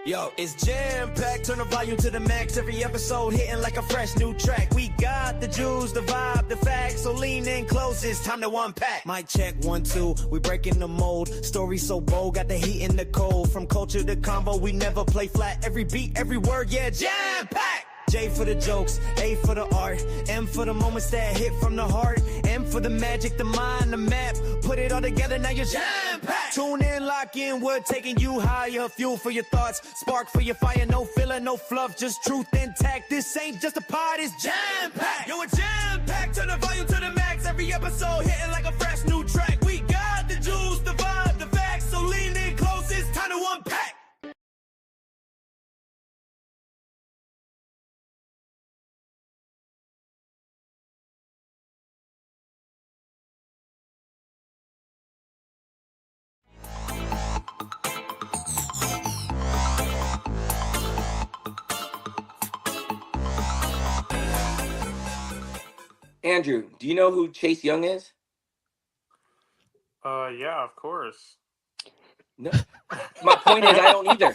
Yo, it's jam packed, turn the volume to the max. Every episode hitting like a fresh new track. We got the juice, the vibe, the facts, so lean in close, it's time to unpack. Mic check 1 2, we breaking the mold. Story so bold, got the heat and the cold. From culture to combo, we never play flat. Every beat, every word, yeah, jam packed. J for the jokes, A for the art, M for the moments that hit from the heart, M for the magic, the mind, the map. Put it all together, now you're jam-packed. Tune in, lock in, we're taking you higher. Fuel for your thoughts, spark for your fire. No filler, no fluff, just truth intact. This ain't just a pod, it's jam-packed. Yo, it's jam-packed, turn the volume to the max. Every episode hitting like a fresh new track. We got the juice, the vibe, the facts, so lean in close, it's time to unpack. Andrew, do you know who Chase Young is? Yeah, of course. No. My point is, I don't either.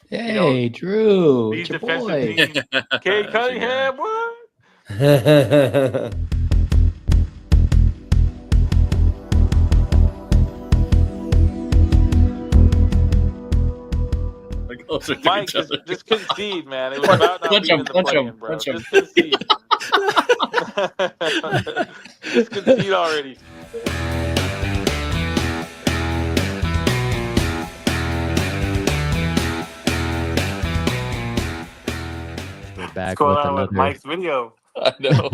Hey, Drew, These it's your defensive boy. teams. Kate Cunningham, what? Mike, just concede, man. It was about not being in the play-in, bro. Just concede. Just concede already. We're back What's going with on with another. Mike's video? I know.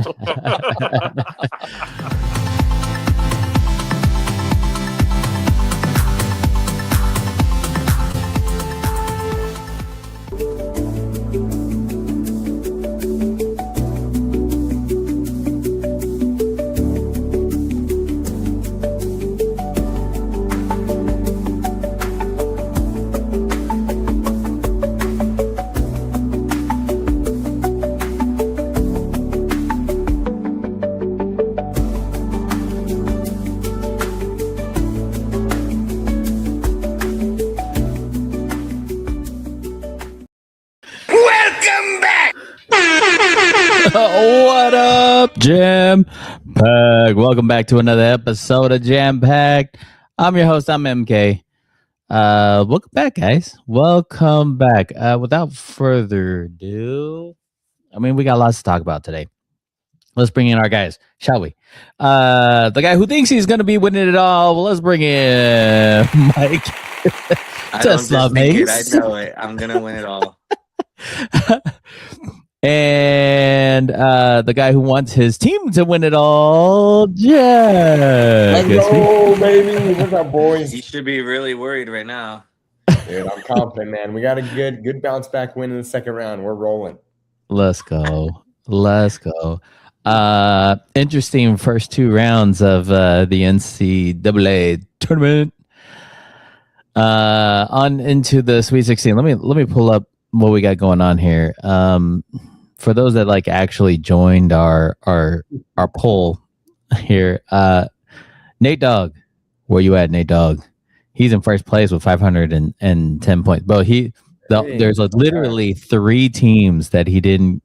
What up, Jam Packed? Welcome back to another episode of Jam Packed. I'm your host. I'm MK. Welcome back, guys. Welcome back. Without further ado, I mean, we got lots to talk about today. Let's bring in our guys, shall we? The guy who thinks he's going to be winning it all. Well, let's bring in Mike. I don't just think it. I TeslaMase. know it. I'm going to win it all. And the guy who wants his team to win it all, Jack. Let's go, baby. What's up, boys? You should be really worried right now. Dude, I'm confident, man. We got a good bounce back win in the second round. We're rolling. Let's go. Let's go. Interesting first 2 rounds of the NCAA tournament. On into the Sweet 16. Let me pull up what we got going on here. For those that like actually joined our poll here, Nate Dogg, where you at, Nate Dogg? He's in first place with 510 points. But there's like literally 3 teams that he didn't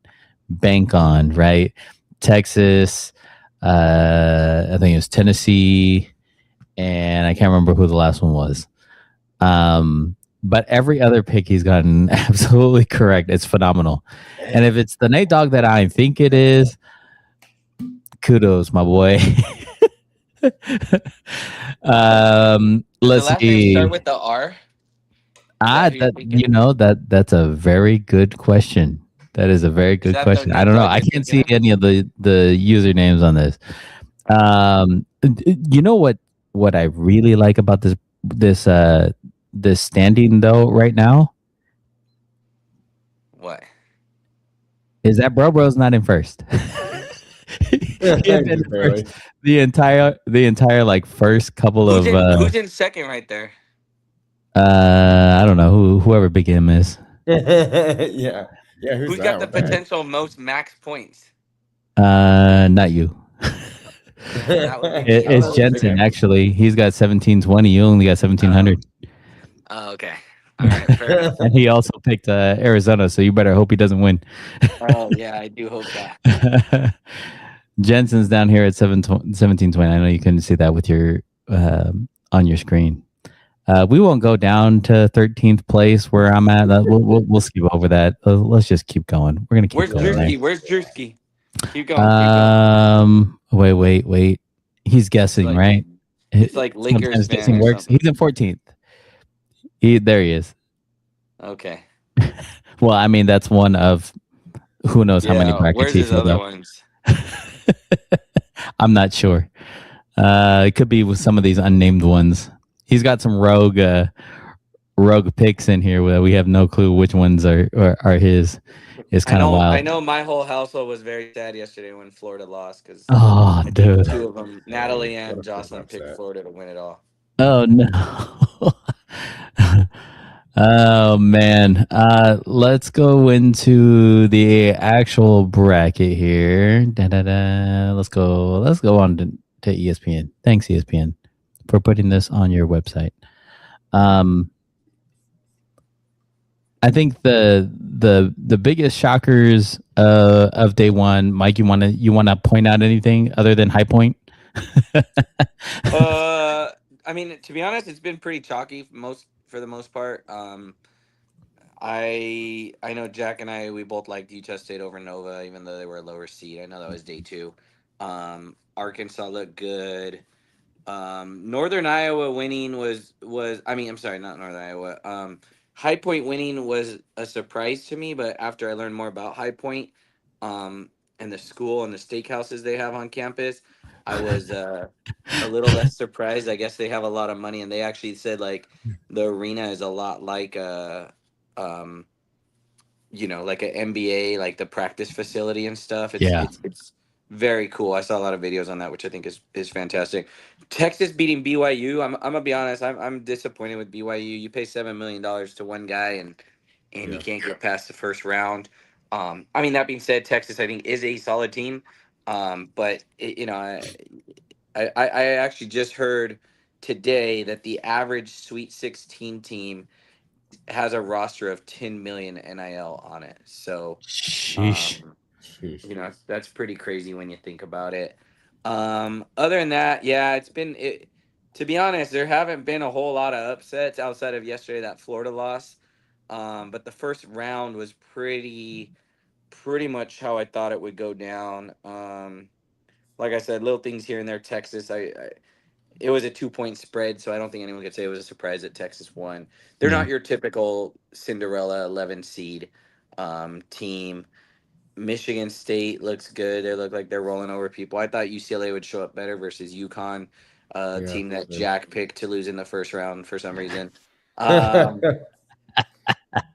bank on, right? Texas, I think it was Tennessee, and I can't remember who the last one was. But every other pick he's gotten absolutely correct. It's phenomenal. And if it's the Nate Dogg that I think it is, kudos, my boy. Let's see. Start with the R. That's a very good question. That is a very good question. I don't know. I can't see any of the usernames on this. You know what I really like about this standing though right now? What? Is that Bro's not in first? The entire like first couple of who's in second right there? I don't know whoever Big M is. Yeah. Who's got the potential most max points? Not you. That would be It's Jensen, actually. He's got 1720. You only got 1700. Oh, okay. All right, fair enough. And he also picked Arizona, so you better hope he doesn't win. Oh, yeah, I do hope that. Jensen's down here at 1720. I know you couldn't see that with your on your screen. We won't go down to 13th place where I'm at. We'll skip over that. Let's just keep going. We're gonna keep Where's going. Jersey? Where's Jersey? Keep going. Wait. He's guessing, right? It's like Lakers Sometimes fan guessing or works. something. He's in 14th. There he is. Okay. Well, I mean, that's one of who knows how many brackets where's he his filled other up. ones? I'm not sure. It could be with some of these unnamed ones. He's got some rogue picks in here where we have no clue which ones are his. It's kind of wild. I know my whole household was very sad yesterday when Florida lost because dude, two of them, Natalie and Jocelyn, picked Florida to win it all. Oh no. Oh man. Let's go into the actual bracket here. Let's go on to ESPN. Thanks, ESPN, for putting this on your website. I think the biggest shockers of day one, Mike, you wanna point out anything other than High Point? I mean, to be honest, it's been pretty chalky for the most part. I know Jack and I, we both liked Utah State over Nova, even though they were a lower seed. I know that was day 2. Arkansas looked good. Northern Iowa winning was I mean, I'm sorry, not Northern Iowa. High Point winning was a surprise to me, but after I learned more about High Point, and the school and the steakhouses they have on campus, I was a little less surprised. I guess they have a lot of money, and they actually said like the arena is a lot like like an NBA, like the practice facility and stuff. It's very cool. I saw a lot of videos on that, which I think is fantastic. Texas beating BYU. I'm gonna be honest. I'm disappointed with BYU. You pay $7 million to one guy, and you can't get past the first round. I mean, that being said, Texas I think is a solid team. But I actually just heard today that the average Sweet 16 team has a roster of 10 million NIL on it. So, that's pretty crazy when you think about it. Other than that, yeah, to be honest, there haven't been a whole lot of upsets outside of yesterday, that Florida loss. But the first round was pretty much how I thought it would go down. Like I said, little things here and there. Texas, it was a 2-point spread, so I don't think anyone could say it was a surprise that Texas won. They're not your typical Cinderella 11 seed team. Michigan State looks good. They look like they're rolling over people. I thought UCLA would show up better versus UConn, team that Jack picked to lose in the first round for some reason. Other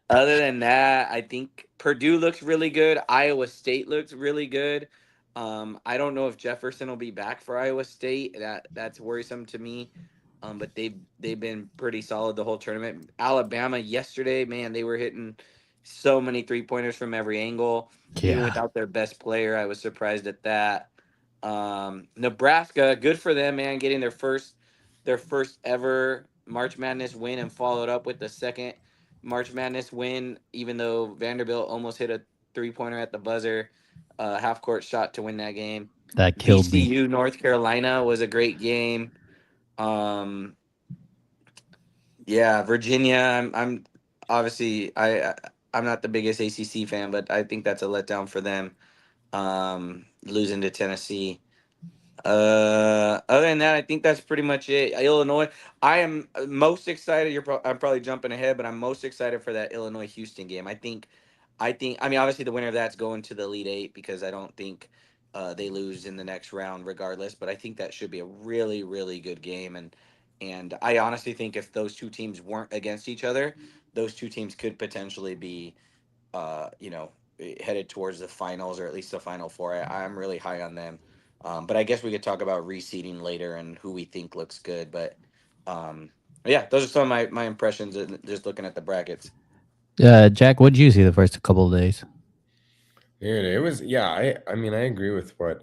than that, I think Purdue looks really good. Iowa State looks really good. I don't know if Jefferson will be back for Iowa State. That's worrisome to me. But they've been pretty solid the whole tournament. Alabama yesterday, man, they were hitting so many 3-pointers from every angle. Even without their best player, I was surprised at that. Nebraska, good for them, man, getting their first ever March Madness win and followed up with the second March Madness win, even though Vanderbilt almost hit a 3-pointer at the buzzer, half court shot to win that game. That killed VCU, me. North Carolina was a great game. Yeah, Virginia. I'm obviously I'm not the biggest ACC fan, but I think that's a letdown for them, losing to Tennessee. Other than that, I think that's pretty much it. Illinois. I am most excited. I'm probably jumping ahead, but I'm most excited for that Illinois Houston game. I think. I mean, obviously, the winner of that's going to the Elite Eight because I don't think they lose in the next round, regardless. But I think that should be a really, really good game, and I honestly think if those two teams weren't against each other, those two teams could potentially be, headed towards the finals or at least the Final Four. I'm really high on them. But I guess we could talk about reseeding later and who we think looks good. But yeah, those are some of my impressions just looking at the brackets. Jack, what did you see the first couple of days? Dude, it was I mean I agree with what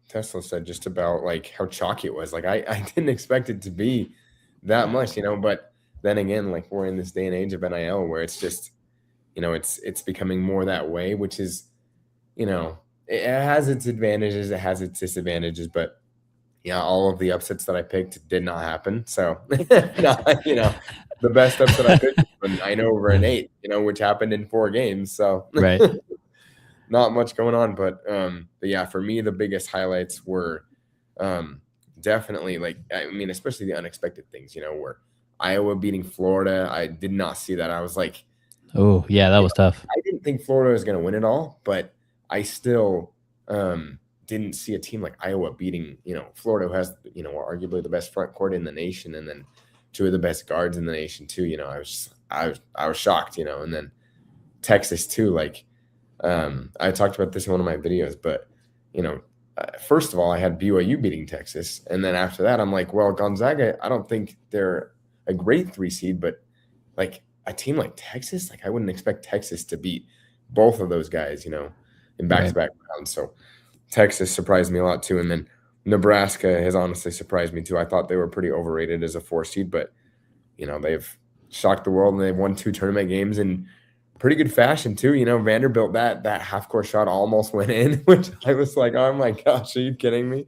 Tesla said just about like how chalky it was. Like I didn't expect it to be that much, but then again, like we're in this day and age of NIL where it's just, it's becoming more that way, which is, it has its advantages, it has its disadvantages, but yeah, all of the upsets that I picked did not happen. So the best upset I picked was a 9 over an 8, which happened in 4 games. So Right. not much going on, but yeah, for me the biggest highlights were definitely like I mean, especially the unexpected things, where Iowa beating Florida. I did not see that. I was like, oh yeah, that was tough. I didn't think Florida was going to win it all, but I still didn't see a team like Iowa beating, Florida, who has, arguably the best front court in the nation, and then 2 of the best guards in the nation too. I was shocked, and then Texas too. Like, I talked about this in one of my videos, but first of all, I had BYU beating Texas, and then after that, I'm like, well, Gonzaga, I don't think they're a great 3 seed, but like a team like Texas, like I wouldn't expect Texas to beat both of those guys, in back-to-back rounds. So Texas surprised me a lot too, and then Nebraska has honestly surprised me too. I thought they were pretty overrated as a 4 seed, but they've shocked the world and they've won 2 tournament games in pretty good fashion too. Vanderbilt, that half-court shot almost went in, which I was like, oh my gosh, are you kidding me?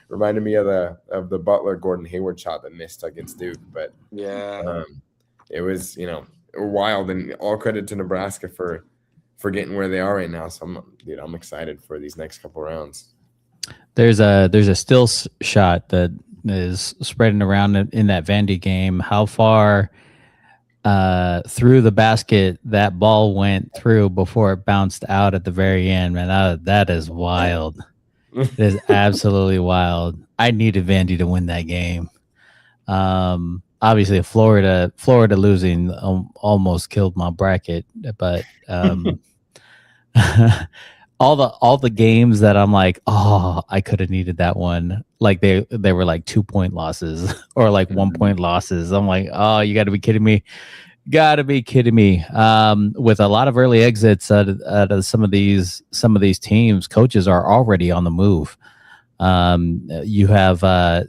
Reminded me of the Butler Gordon Hayward shot that missed against Duke. But Yeah, it was wild, and all credit to Nebraska for getting where they are right now. So I'm excited for these next couple rounds. There's a still shot that is spreading around in that Vandy game. How far through the basket that ball went through before it bounced out at the very end, man, that is wild. It is absolutely wild. I needed Vandy to win that game. Obviously Florida losing almost killed my bracket, but all the games that I'm like, oh, I could have needed that one. Like they were like 2-point losses or like 1-point losses. I'm like, oh, you got to be kidding me. Gotta be kidding me. With a lot of early exits out of some of these teams, coaches are already on the move. You have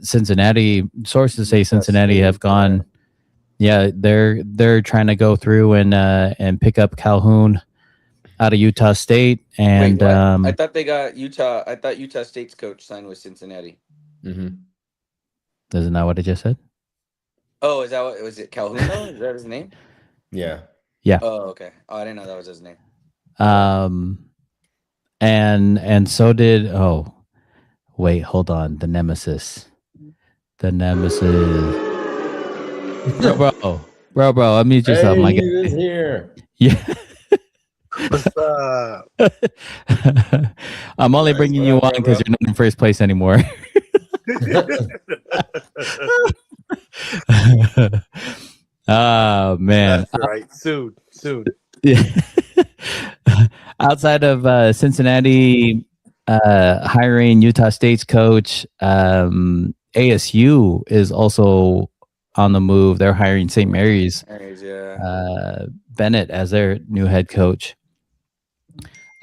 Cincinnati. Sources say Cincinnati have gone. Yeah, they're trying to go through and pick up Calhoun out of Utah State. And wait, I thought they got Utah. I thought Utah State's coach signed with Cincinnati. Mm-hmm. Isn't that what I just said? Oh, is that what was it? Calhoun? Is that his name? Yeah. Oh, okay. Oh, I didn't know that was his name. And so did. Oh, wait, hold on. The Nemesis. Bro. Unmute yourself, my guy. He is here. Yeah. What's up? I'm only bringing you on because you're not in first place anymore. Oh man! That's right. Soon. Yeah. Outside of Cincinnati hiring Utah State's coach, ASU is also on the move. They're hiring St. Mary's Bennett as their new head coach.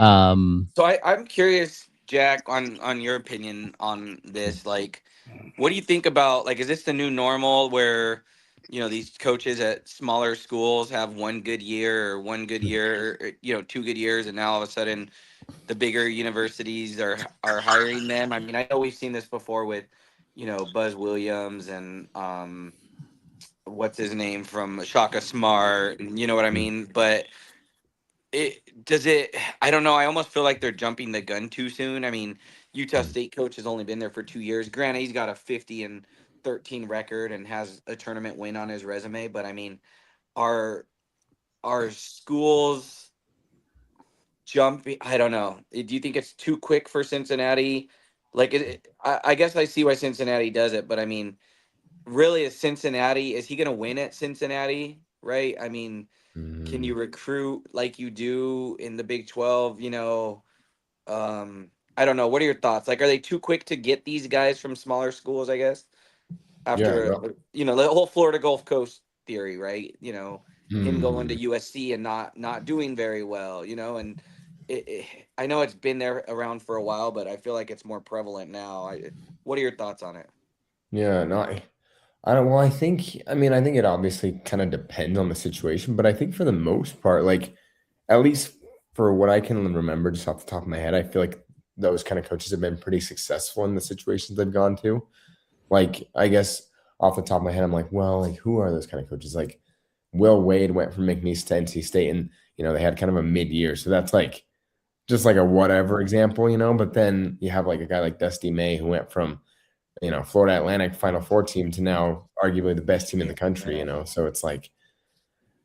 So I'm curious, Jack, on your opinion on this. Like, what do you think about, like, is this the new normal where, these coaches at smaller schools have 1 good year or 1 good year, or, 2 good years, and now all of a sudden the bigger universities are hiring them? I mean, I know we've seen this before with, Buzz Williams and what's his name from Shaka Smart, and you know what I mean? But I don't know. I almost feel like they're jumping the gun too soon. I mean, Utah State coach has only been there for 2 years. Granted, he's got a 50-13 record and has a tournament win on his resume. But I mean, are schools jumping? I don't know. Do you think it's too quick for Cincinnati? Like, I guess I see why Cincinnati does it. But I mean, really, is he going to win at Cincinnati? Right? I mean, can you recruit like you do in the Big 12? I don't know. What are your thoughts? Like, are they too quick to get these guys from smaller schools, I guess? After, the whole Florida Gulf Coast theory, right? Him going to USC and not doing very well, and I know it's been there around for a while, but I feel like it's more prevalent now. What are your thoughts on it? Yeah, no, I don't. Well, I think it obviously kind of depends on the situation, but I think for the most part, like at least for what I can remember, just off the top of my head, I feel like those kind of coaches have been pretty successful in the situations they've gone to. Like, I guess off the top of my head, I'm like, well, like who are those kind of coaches? Like Will Wade went from McNeese to NC State, and they had kind of a mid-year, so that's like just like a whatever example, But then you have like a guy like Dusty May who went from Florida Atlantic Final Four team to now arguably the best team in the country, So it's like,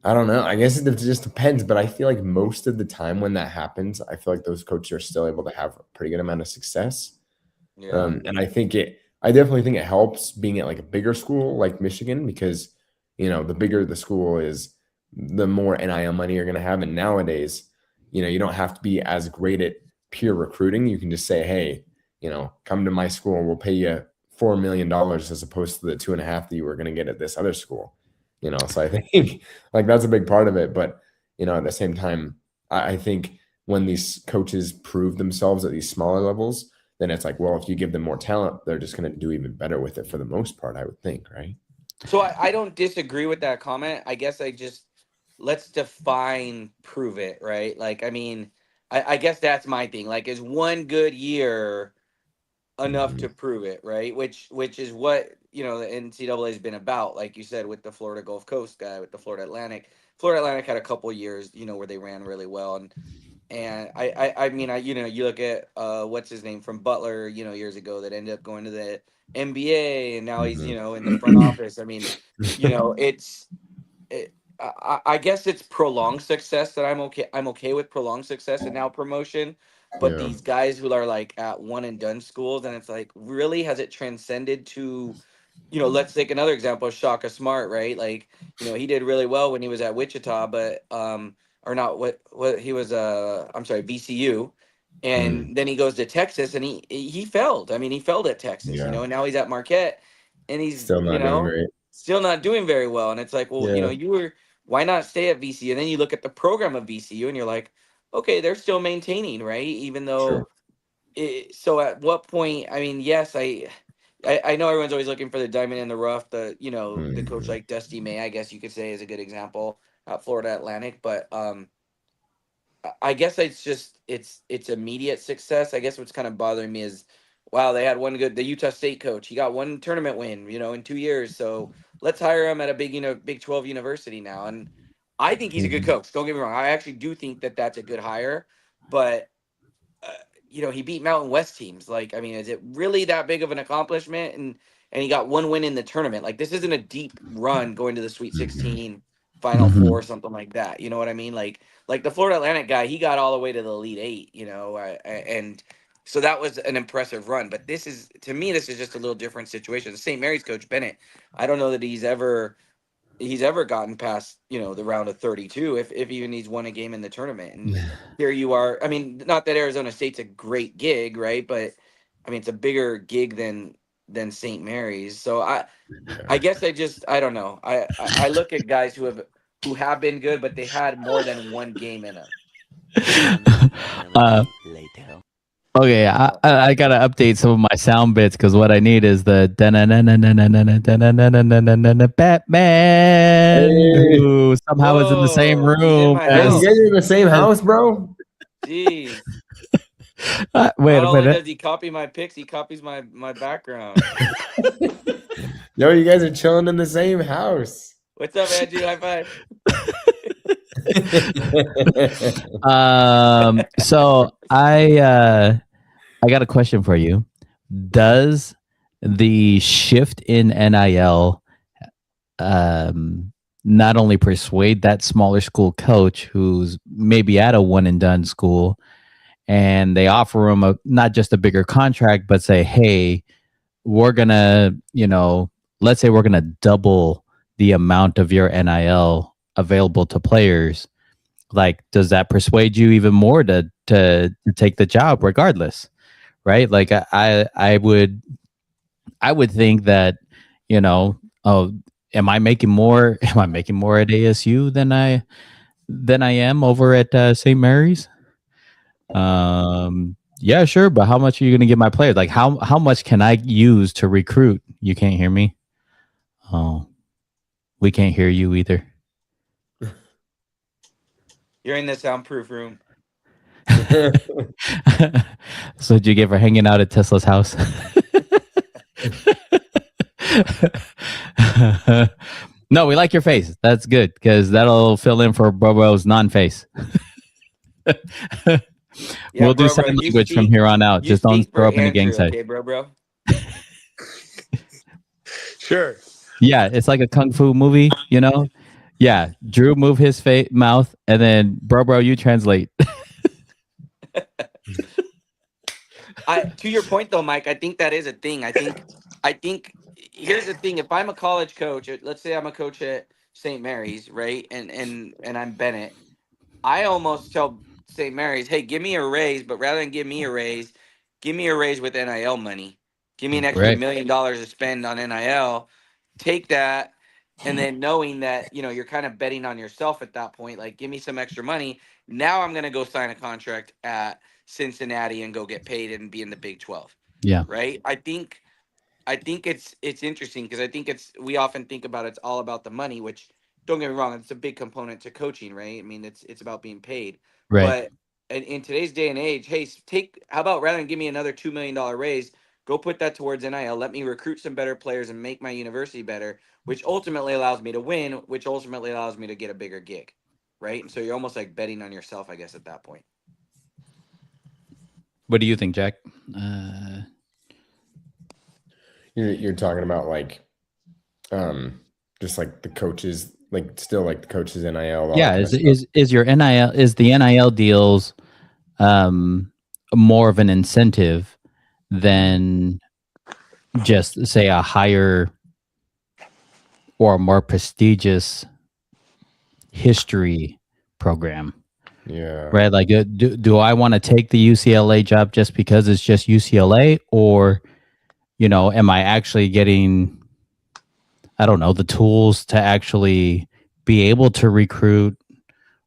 I don't know. I guess it just depends, but I feel like most of the time when that happens, I feel like those coaches are still able to have a pretty good amount of success. Yeah. And I definitely think it helps being at like a bigger school like Michigan because, the bigger the school is, the more NIL money you're going to have. And nowadays, you don't have to be as great at peer recruiting. You can just say, hey, come to my school and we'll pay you $4 million as opposed to the 2.5 that you were going to get at this other school. So I think like that's a big part of it. But, at the same time, I think when these coaches prove themselves at these smaller levels, then it's like, well, if you give them more talent, they're just going to do even better with it for the most part, I would think, right? So I don't disagree with that comment. I guess let's define prove it, right? Like, I mean, I guess that's my thing. Like, is one good year enough to prove it, right? Which is what the NCAA has been about, like you said, with the Florida Gulf Coast guy, with the Florida Atlantic. Florida Atlantic had a couple years, where they ran really well, and I mean, you look at what's his name from Butler, years ago that ended up going to the NBA, and now he's in the front office. I mean, I guess it's prolonged success that I'm okay with prolonged success and now promotion. But these guys who are like at one and done schools, and it's like, really, has it transcended to, let's take another example, Shaka Smart, right? Like, he did really well when he was at Wichita, but or not what he was I'm sorry, VCU. And then he goes to Texas and he failed. I mean, he failed at Texas, and now he's at Marquette and he's still not doing great. Still not doing very well. And it's like, well, why not stay at VCU? And then you look at the program of VCU and you're like, okay, they're still maintaining, right? Even though, so at what point? I mean, yes, I know everyone's always looking for the diamond in the rough. The the coach like Dusty May, I guess you could say, is a good example at Florida Atlantic. But I guess it's immediate success. I guess what's kind of bothering me is, wow, they had the Utah State coach. He got one tournament win, in 2 years. So let's hire him at a Big 12 university now. And I think he's a good coach. Don't get me wrong. I actually do think that that's a good hire. But, he beat Mountain West teams. Like, I mean, is it really that big of an accomplishment? And he got one win in the tournament. Like, this isn't a deep run going to the Sweet 16, Final Four, something like that. You know what I mean? Like the Florida Atlantic guy, he got all the way to the Elite Eight, and so that was an impressive run. But to me, this is just a little different situation. The St. Mary's coach, Bennett, I don't know that he's ever gotten past, the round of 32, if even he's won a game in the tournament. And here you are. I mean, not that Arizona State's a great gig, right? But I mean, it's a bigger gig than St. Mary's. So I guess I don't know. I look at guys who have been good, but they had more than one game in them. Okay, I gotta update some of my sound bits because what I need is the Batman, who somehow is in the same room. You guys are in the same house, bro. Jeez. Wait a minute. Does he copy my pics? He copies my background. Yo, you guys are chilling in the same house. What's up, Andrew? High five. So I got a question for you. Does the shift in NIL not only persuade that smaller school coach who's maybe at a one and done school, and they offer him not just a bigger contract, but say, hey, we're gonna, let's say we're gonna double the amount of your NIL available to players. Like, does that persuade you even more to take the job regardless? Right? Like I would think that, am I making more at ASU than I am over at St. Mary's? Yeah, sure, but how much are you going to give my players? Like, how much can I use to recruit? You can't hear me. Oh, we can't hear you either. You're in the soundproof room. So did you give her hanging out at Tesla's house? No, we like your face. That's good because that'll fill in for Bobo's non-face. Yeah, we'll do bro, sign you language from speak- here on out. You Just don't speak throw for up in the gang Andrew, side. okay, bro? Sure. Yeah, it's like a kung fu movie, you know? Yeah, Drew move his mouth, and then bro, you translate. To your point though, Mike, I think that is a thing. I think here's the thing. If I'm a college coach, let's say I'm a coach at St. Mary's, right? And I'm Bennett, I almost tell St. Mary's, hey, give me a raise, but rather than give me a raise with NIL money. Give me an extra $1 million to spend on NIL. Take that. And then knowing that, you're kind of betting on yourself at that point, like give me some extra money. Now I'm going to go sign a contract at Cincinnati and go get paid and be in the Big 12. Yeah. Right. I think it's interesting because I think we often think about it's all about the money, which don't get me wrong, it's a big component to coaching, right? I mean, it's about being paid. Right. But in today's day and age, hey, how about rather than give me another $2 million raise, go put that towards NIL. Let me recruit some better players and make my university better, which ultimately allows me to win, which ultimately allows me to get a bigger gig, right? And so you're almost like betting on yourself, I guess, at that point. What do you think, Jack? You're talking about like, just like the coaches, like still like the coaches NIL. Yeah, is your NIL the NIL deals more of an incentive than just say a higher or a more prestigious history program? Yeah. Right. Like, do I want to take the UCLA job just because it's just UCLA, or, am I actually getting, I don't know, the tools to actually be able to recruit,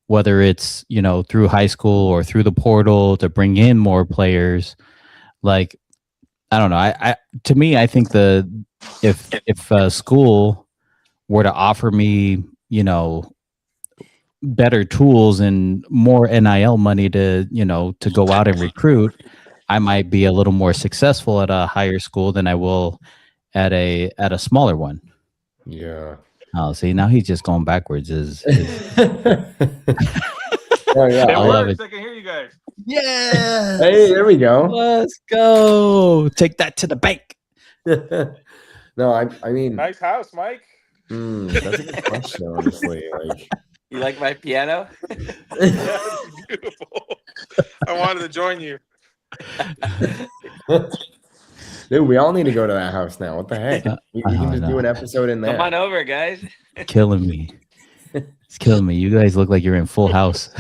whether it's, through high school or through the portal to bring in more players? Like, I don't know. To me, I think if a school were to offer me, better tools and more NIL money to go out and recruit, I might be a little more successful at a higher school than I will at a smaller one. Yeah. Oh, see, now he's just going backwards. Oh, yeah. It I love works. it. I can hear you guys. Yeah. Hey, there we go. Let's go. Take that to the bank. No, I mean, Nice house, Mike. that's a good question, honestly. Like, You like my piano? Yeah, it's beautiful. I wanted to join you. dude, we all need to go to that house now. What the heck? We can just do an episode in there. Come on over, guys. Killing me. It's killing me. You guys look like you're in Full House.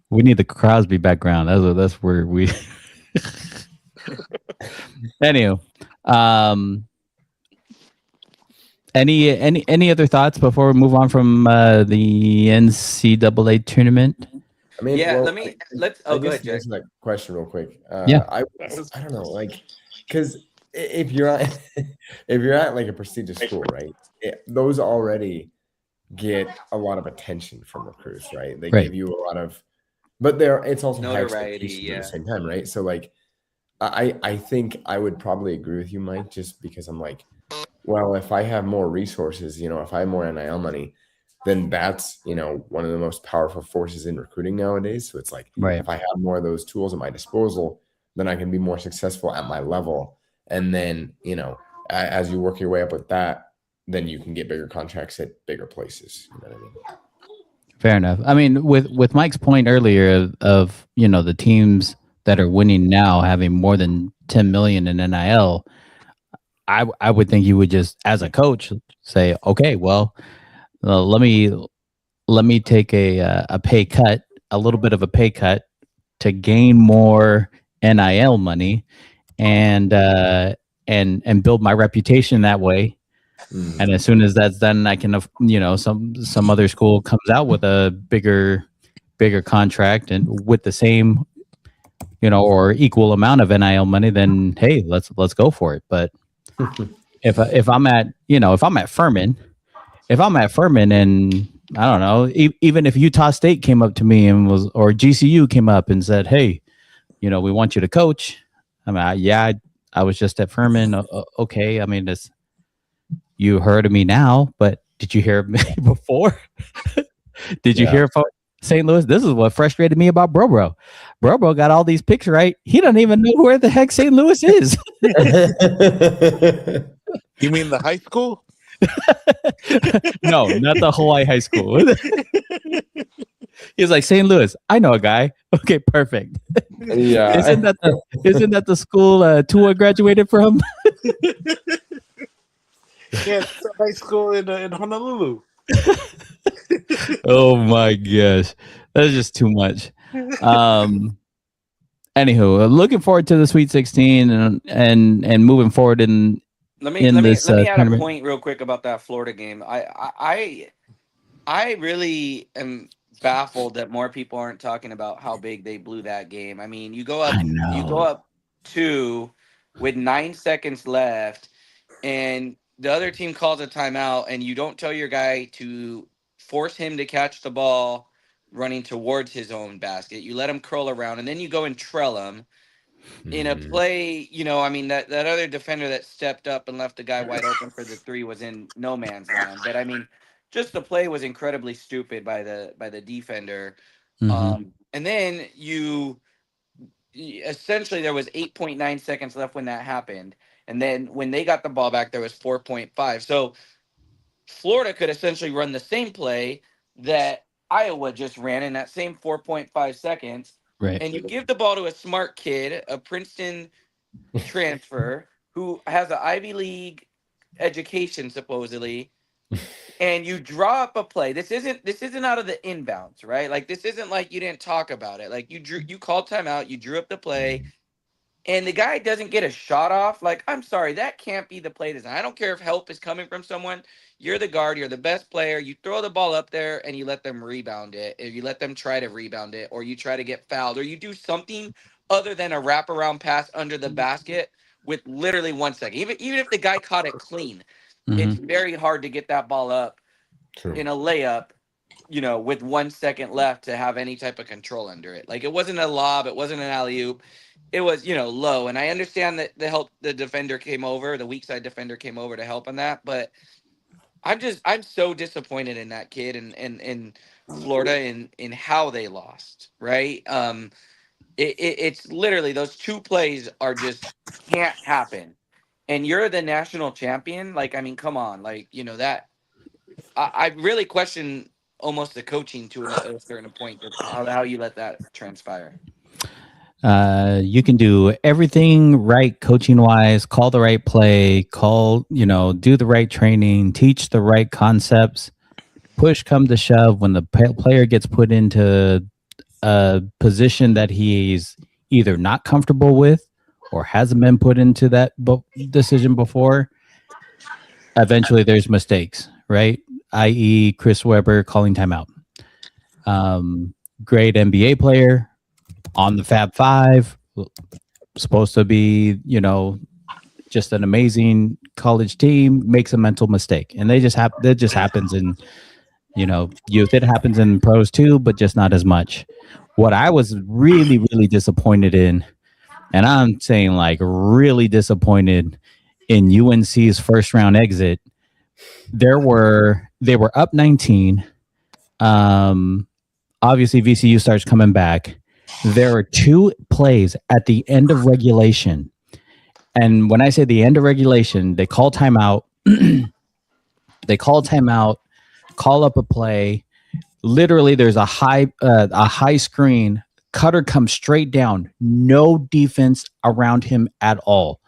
We need the Crosby background. That's where we. Anywho, any other thoughts before we move on from the NCAA tournament? I mean, Yeah, well, let's. I Oh, go guess ahead, to Jack. answer that question real quick. Yeah. I don't know, like, because if you're at like a prestigious school, right? Those already get a lot of attention from recruits, right? They give you a lot of, but it's also high Notoriety, expectations at the same time, right? So like, I think I would probably agree with you, Mike, just because I'm like, well, if I have more resources, if I have more NIL money, then that's, one of the most powerful forces in recruiting nowadays. So it's like, if I have more of those tools at my disposal, then I can be more successful at my level. And then, as you work your way up with that, then you can get bigger contracts at bigger places. You know what I mean? Fair enough. I mean, with Mike's point earlier of the teams that are winning now having more than 10 million in NIL, I would think you would just, as a coach, say, okay, well, let me take a pay cut, a little bit of a pay cut, to gain more NIL money, and build my reputation that way, And as soon as that's done, I can, some other school comes out with a bigger contract and with the same, or equal amount of NIL money, then hey, let's go for it. But if I'm at Furman, and I don't know, even if Utah State came up to me or GCU came up and said, hey, we want you to coach. I mean, I was just at Furman. Okay. I mean, you heard of me now, but did you hear of me before? Did you hear about St. Louis? This is what frustrated me about Bro. Bro got all these picks right. He doesn't even know where the heck St. Louis is. You mean the high school? No, not the Hawaii high school. He's like, St. Louis, I know a guy. Okay, perfect. Yeah. Isn't that the school Tua graduated from? Yeah, it's a high school in Honolulu. Oh my gosh, that's just too much. Anywho, looking forward to the Sweet 16 and moving forward in. Let me add a point real quick about that Florida game. I really am baffled that more people aren't talking about how big they blew that game. I mean, you go up 2 with 9 seconds left, and the other team calls a timeout, and you don't tell your guy to force him to catch the ball running towards his own basket. You let him curl around, and then you go and trail him in a play. I mean, that other defender that stepped up and left the guy wide open for the 3 was in no man's land. But I mean, just the play was incredibly stupid by the defender. And then essentially there was 8.9 seconds left when that happened. And then when they got the ball back, there was 4.5. So Florida could essentially run the same play that Iowa just ran in that same 4.5 seconds. Right. And you give the ball to a smart kid, a Princeton transfer who has an Ivy League education supposedly, and you draw up a play. This isn't out of the inbounds, right? Like, this isn't like you didn't talk about it. Like, you called timeout, you drew up the play, and the guy doesn't get a shot off. Like, I'm sorry, that can't be the play design. I don't care if help is coming from someone. You're the guard, you're the best player. You throw the ball up there and you let them rebound it. If you let them try to rebound it, or you try to get fouled, or you do something other than a wraparound pass under the basket with literally 1 second. Even if the guy caught it clean, it's very hard to get that ball up in a layup, with 1 second left to have any type of control under it. Like, it wasn't a lob, it wasn't an alley-oop. It was, low. And I understand that the defender came over, the weak side defender came over to help on that. But I'm so disappointed in that kid and Florida in how they lost, right? It's literally those 2 plays are just can't happen. And you're the national champion. Like, I mean, come on. Like, that I really question almost the coaching to a certain point, how you let that transpire. You can do everything right coaching wise, call the right play, do the right training, teach the right concepts. Push come to shove, when the player gets put into a position that he's either not comfortable with or hasn't been put into that decision before, eventually there's mistakes, right? i.e. Chris Webber calling timeout. Great NBA player on the Fab Five, supposed to be, just an amazing college team, makes a mental mistake. And that just happens in, youth. It happens in pros too, but just not as much. What I was really, really disappointed in, and I'm saying like really disappointed in UNC's first round exit, they were up 19. Obviously VCU starts coming back. There are 2 plays at the end of regulation. And when I say the end of regulation, they call timeout. Call up a play. Literally, there's a high screen. Cutter comes straight down. No defense around him at all.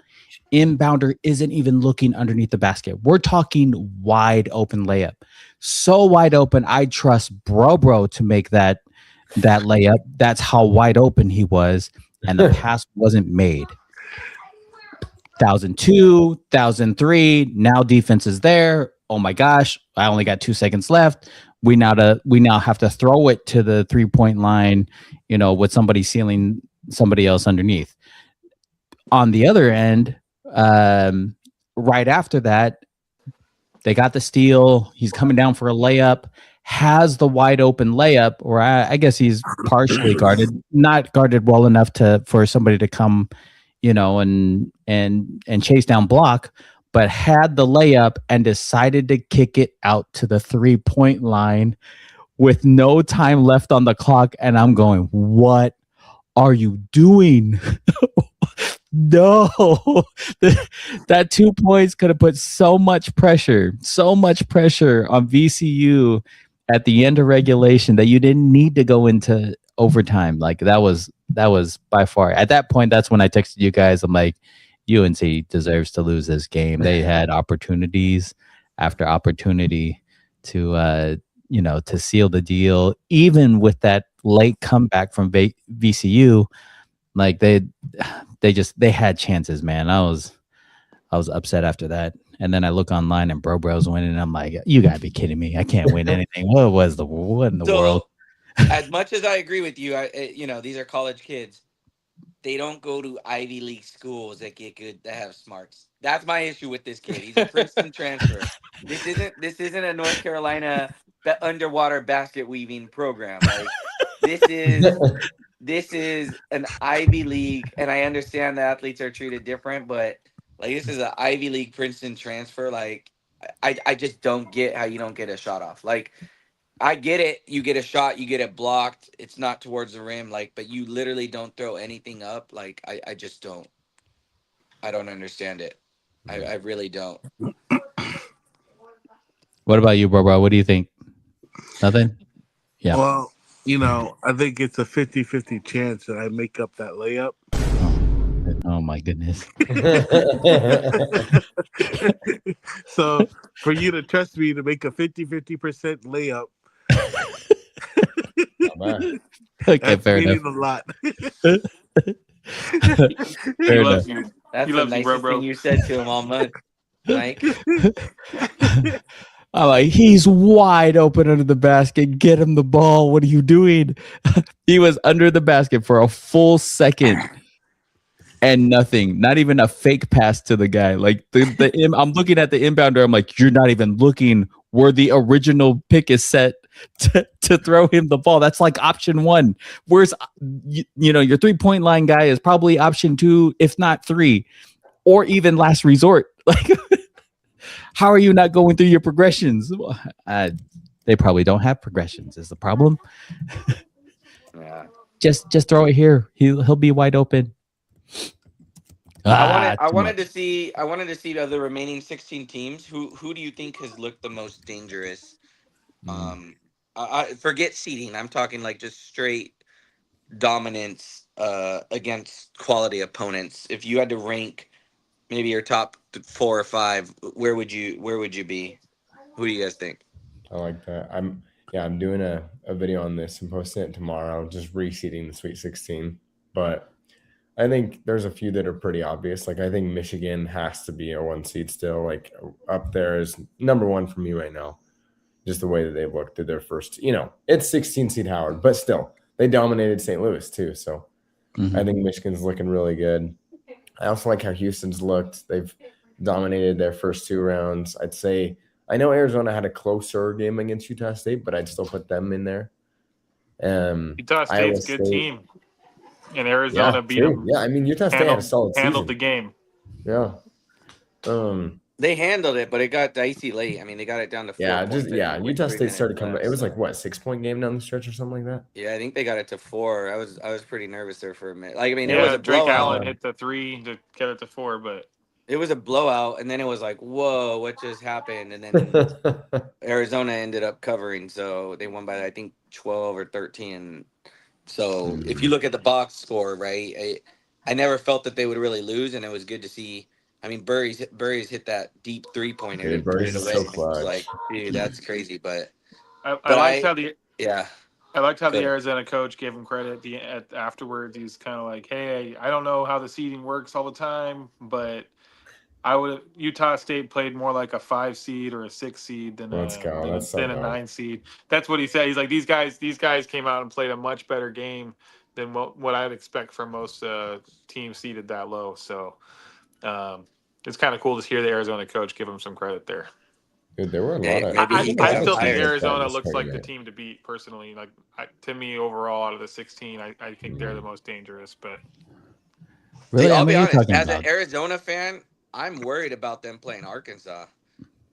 Inbounder isn't even looking underneath the basket. We're talking wide open layup. So wide open, I trust Bro to make that layup. That's how wide open he was, and the pass wasn't made. 1,002, 1,003. Now defense is there. Oh my gosh, I only got 2 seconds left. We now have to throw it to the 3-point line, with somebody sealing somebody else underneath. On the other end, right after that, they got the steal. He's coming down for a layup, has the wide open layup, or I guess he's partially guarded, not guarded well enough for somebody to come, and chase down block, but had the layup and decided to kick it out to the 3-point line with no time left on the clock. And I'm going, what are you doing? No, that 2 points could have put so much pressure on VCU at the end of regulation that you didn't need to go into overtime. Like that was by far, at that point, that's when I texted you guys. I'm like, UNC deserves to lose this game. They had opportunities after opportunity to seal the deal, even with that late comeback from VCU. Like they had chances, man. I was upset after that. And then I look online and Bro's winning. And I'm like, you gotta be kidding me. I can't win anything. What in the world? As much as I agree with you, these are college kids. They don't go to Ivy League schools that get good, that have smarts. That's my issue with this kid. He's a Princeton transfer. This isn't a North Carolina underwater basket weaving program. Like this is an Ivy League, and I understand the athletes are treated different, but like this is an Ivy League Princeton transfer. Like I just don't get how you don't get a shot off. Like I get it, you get a shot, you get it blocked. It's not towards the rim, but you literally don't throw anything up. Like I just don't. I don't understand it. I really don't. What about you, bro? What do you think? Nothing? Yeah. Well, I think it's a 50-50 chance that I make up that layup. Oh my goodness. So for you to trust me to make a 50% layup. Okay, fair enough. A lot. He loves you. That's the nicest thing you said to him all month, Mike. I'm like, he's wide open under the basket. Get him the ball. What are you doing? He was under the basket for a full second and nothing. Not even a fake pass to the guy. Like I'm looking at the inbounder. I'm like, you're not even looking where the original pick is set to throw him the ball. That's like option 1. Where's your 3-point line guy is probably option 2, if not 3, or even last resort. Like. How are you not going through your progressions? They probably don't have progressions. Is the problem? Yeah. Just throw it here. He'll be wide open. I wanted to see of the remaining 16 teams. Who do you think has looked the most dangerous? I forget seeding. I'm talking like just straight dominance against quality opponents. If you had to rank maybe your top 4 or 5, where would you be? Who do you guys think? I like that. I'm doing a video on this and posting it tomorrow, just reseeding the Sweet 16. But I think there's a few that are pretty obvious. Like I think Michigan has to be a 1 seed still. Like up there is number 1 for me right now. Just the way that they looked at their first, it's 16 seed Howard, but still they dominated St. Louis too. So I think Michigan's looking really good. I also like how Houston's looked. They've dominated their first 2 rounds. I'd say I know Arizona had a closer game against Utah State, but I'd still put them in there. Utah State's a good team. And Arizona beat them. Yeah, I mean Utah State had a solid handled season. The game. Yeah. They handled it, but it got dicey late. I mean, they got it down to 4 points. Utah State started coming. It was like what, 6-point game down the stretch or something like that. Yeah, I think they got it to 4. I was pretty nervous there for a minute. Like, I mean, it was a Drake blowout. Allen hit the 3 to get it to 4, but it was a blowout, and then it was like, whoa, what just happened? And then Arizona ended up covering, so they won by I think 12 or 13. So if you look at the box score, right, I never felt that they would really lose, and it was good to see. I mean, Burry's hit that deep 3-pointer. Dude, Burry's so clutch. Like, dude, that's crazy. But I liked how the I liked how the Arizona coach gave him credit afterwards. He's kind of like, "Hey, I don't know how the seeding works all the time, but Utah State played more like a 5 seed or a 6 seed than a 9 seed." That's what he said. He's like, these guys came out and played a much better game than what I'd expect from most teams seeded that low. So it's kind of cool to hear the Arizona coach give him some credit there. Dude, there were a lot of. I still think Arizona looks like the team to beat personally. Like to me, overall, out of the 16, I think they're the most dangerous. But really, I'll be honest. As an Arizona fan, I'm worried about them playing Arkansas.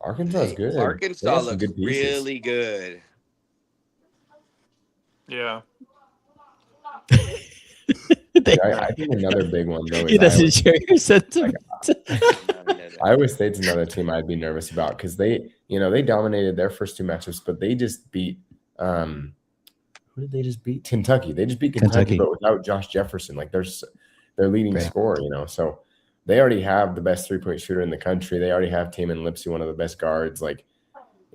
Arkansas is good. Arkansas looks really good. Yeah. I think another big one though. He doesn't share your sentiment. Iowa State's another team I'd be nervous about because they dominated their first 2 matchups, but they just beat who did they just beat? Kentucky. They just beat Kentucky, but without Josh Jefferson, like their leading scorer, So they already have the best 3-point shooter in the country. They already have Tamin Lipsey, one of the best guards. Like,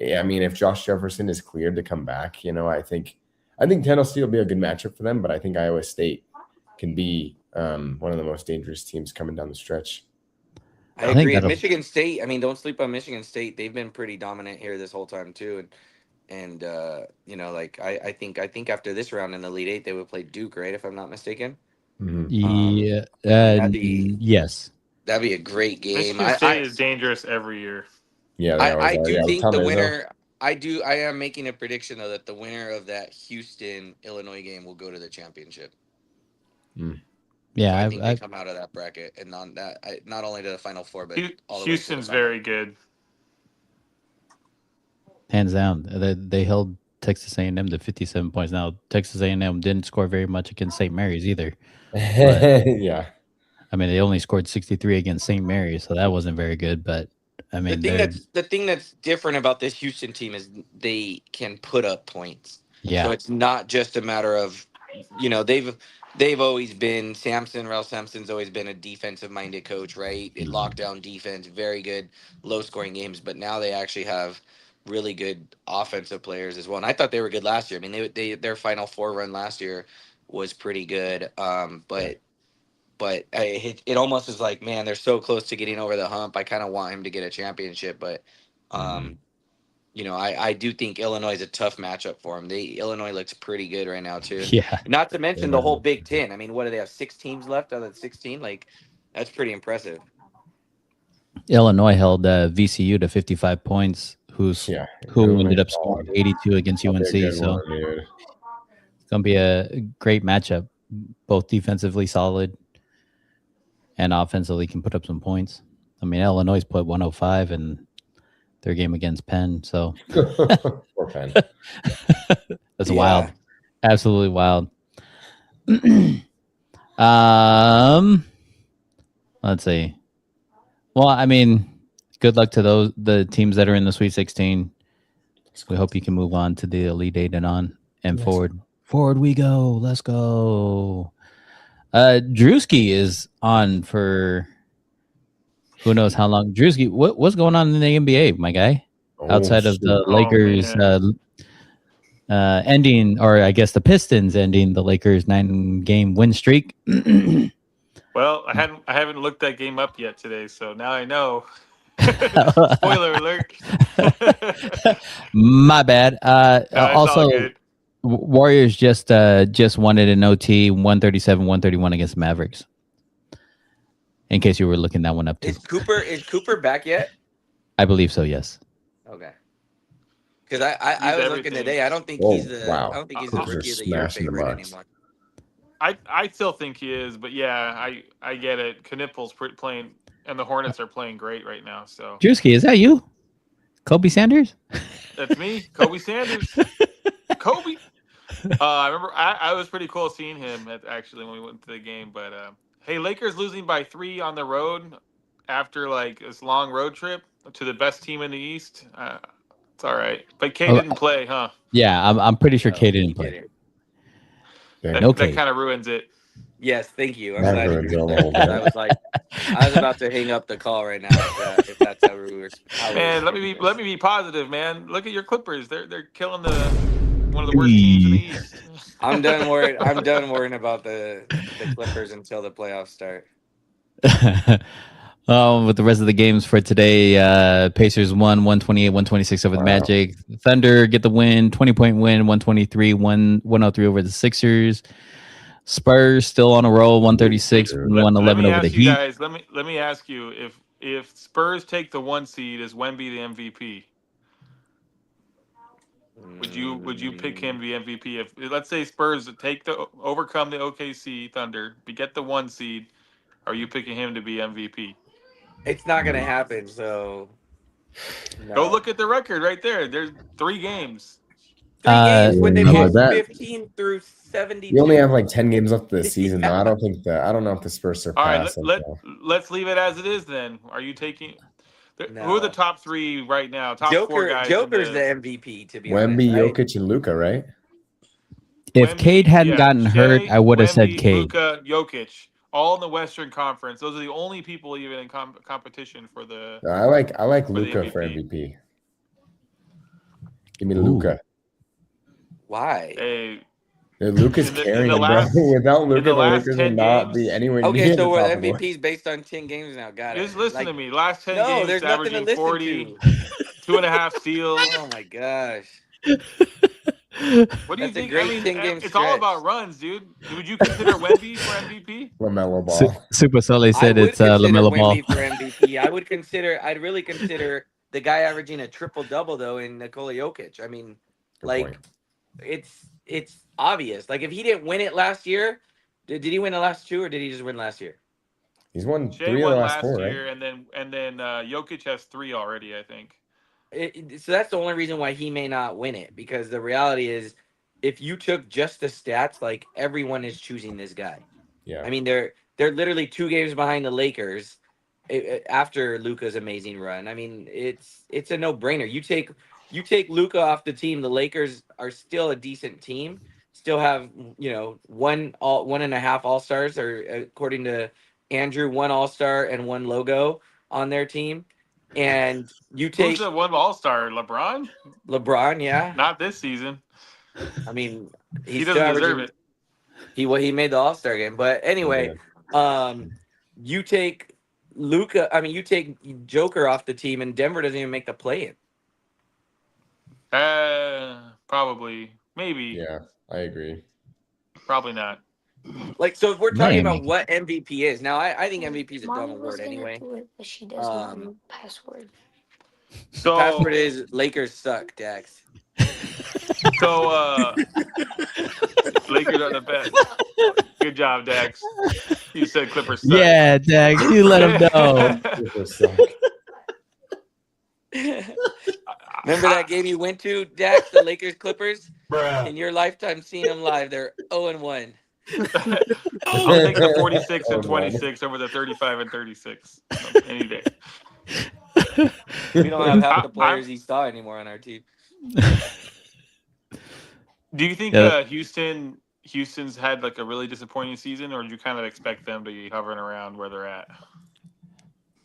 I mean, if Josh Jefferson is cleared to come back, I think Tennessee will be a good matchup for them, but I think Iowa State can be one of the most dangerous teams coming down the stretch. I agree. Michigan State, I mean, don't sleep on Michigan State. They've been pretty dominant here this whole time too. And like I think after this round in the Elite Eight, they would play Duke, right? If I'm not mistaken. Mm-hmm. Yes. That'd be a great game. Michigan State is dangerous every year. Yeah, I do think the winner. I am making a prediction though that the winner of that Houston Illinois game will go to the championship. Yeah, I think they come out of that bracket and not only to the Final Four, but all the Houston's very good. Hands down, they held Texas A&M to 57 points. Now Texas A&M didn't score very much against St. Mary's either. Yeah, I mean they only scored 63 against St. Mary's, so that wasn't very good. But I mean, the thing that's different about this Houston team is they can put up points. Yeah, so it's not just a matter of they've always been Ralph Sampson's always been a defensive minded coach, right? Lockdown defense, very good low scoring games, but now they actually have really good offensive players as well. And I thought they were good last year. I mean, their Final Four run last year was pretty good. But it almost is like, man, they're so close to getting over the hump. I kind of want him to get a championship, but I do think Illinois is a tough matchup for them. Illinois looks pretty good right now too. Yeah. Not to mention the whole Big Ten. I mean, what do they have? 6 teams left out of the 16? Like, that's pretty impressive. Illinois held VCU to 55 points. Who ended up scoring 82 against UNC. So it's gonna be a great matchup. Both defensively solid and offensively can put up some points. I mean, Illinois put 105 in their game against Penn. So poor Penn. That's wild. Absolutely wild. Let's see. Well, I mean, good luck to the teams that are in the Sweet 16. We hope you can move on to the Elite Eight and on and forward. Forward we go. Let's go. Drewski is on for who knows how long. Drewski, what's going on in the NBA, my guy? Outside of the Lakers ending, or I guess the Pistons ending the Lakers 9-game win streak. Well, I haven't looked that game up yet today, so now I know. Spoiler alert. My bad. Also, Warriors just won it in OT, 137-131 against Mavericks. In case you were looking that one up too. Is Cooper back yet? I believe so. Yes. Okay. Because I was looking today. I don't think he's the rookie of the year favorite anymore. I still think he is, but yeah, I get it. Knippel's playing, and the Hornets are playing great right now. So, Drewski, is that you? Kobe Sanders? That's me, Kobe Sanders. Kobe. I remember I was pretty cool seeing him actually when we went to the game. But hey, Lakers losing by 3 on the road after like this long road trip to the best team in the East. It's all right. But K didn't play, huh? Yeah, I'm pretty sure K didn't play. That kind of ruins it. Yes, thank you. I'm glad you that. I was about to hang up the call right now if that's how we were. Man, let me be positive, man. Look at your Clippers. They're killing the one of the worst teams in the East. I'm done worrying about the Clippers until the playoffs start. With the rest of the games for today, Pacers won 128-126 over the Magic. Thunder get the win, 20-point win, 123-103 over the Sixers. Spurs still on a roll, 136-111 over the Heat. Guys, let me ask you, if Spurs take the 1 seed, is Wemby the MVP? Would you pick him to be MVP? If let's say Spurs overcome the OKC Thunder, we get the 1 seed, are you picking him to be MVP? It's not gonna happen. So no. Go look at the record right there. There's 3 games. 3 games when they lost that, 15 through 72. We only have like 10 games left this season. Yeah. I don't know if the Spurs surpass. All right, let's leave it as it is then. Are you taking? No. Who are the top 3 right now? Top 4 guys. Joker's the MVP, to be Wemby, honest. Jokic, and Luka, right? If Wemby, Cade hadn't gotten hurt, I would have said Cade. Luka, Jokic, all in the Western Conference. Those are the only people even in competition for the. I like Luka for MVP. Give me Luka. Why? Hey. Luka's carrying him, bro. Without Luka, the Lakers would not be anywhere near. Okay, so we're MVPs based on 10 games now. Got it. Just listen to me. Last 10 games, there's averaging 40, 2.5 steals. Oh my gosh. What do you think? It's all about runs, dude. Would you consider Wemby for MVP? LaMelo Ball. Super Sully said it's LaMelo Ball. For MVP. I'd really consider the guy averaging a triple-double, though, in Nikola Jokic. I mean, it's obvious. Like, if he didn't win it last year, did he win the last 2, or did he just win last year? He's won 3 of the last 4, year, right? And then Jokic has 3 already, I think. So that's the only reason why he may not win it, because the reality is, if you took just the stats, like, everyone is choosing this guy. Yeah. I mean, they're literally 2 games behind the Lakers after Luka's amazing run. I mean, it's a no-brainer. You take Luka off the team, the Lakers are still a decent team. Still have 1.5 All-Stars, or according to Andrew, 1 All-Star and 1 logo on their team. And you take who's the 1 All-Star? LeBron? LeBron, yeah. Not this season. I mean, he doesn't deserve it. He made the All-Star game, but anyway, you take Luka. I mean, you take Joker off the team, and Denver doesn't even make the play-in. Probably, maybe. Yeah, I agree. Probably not. Like, so if we're talking about what MVP is, now I think MVP is a dumb award anyway. But she does want password. So password is Lakers suck, Dax. So Lakers are the best. Good job, Dax. You said Clippers suck. Yeah, Dax, you let him know. Clippers suck. Remember that game you went to, Dax, the Lakers Clippers? Bruh. In your lifetime seeing them live, they're 0-1. I'll take the 46 and 26 over the 35 and 36 any day. We don't have half the players he saw anymore on our team. Do you think Houston's had like a really disappointing season, or do you kind of expect them to be hovering around where they're at?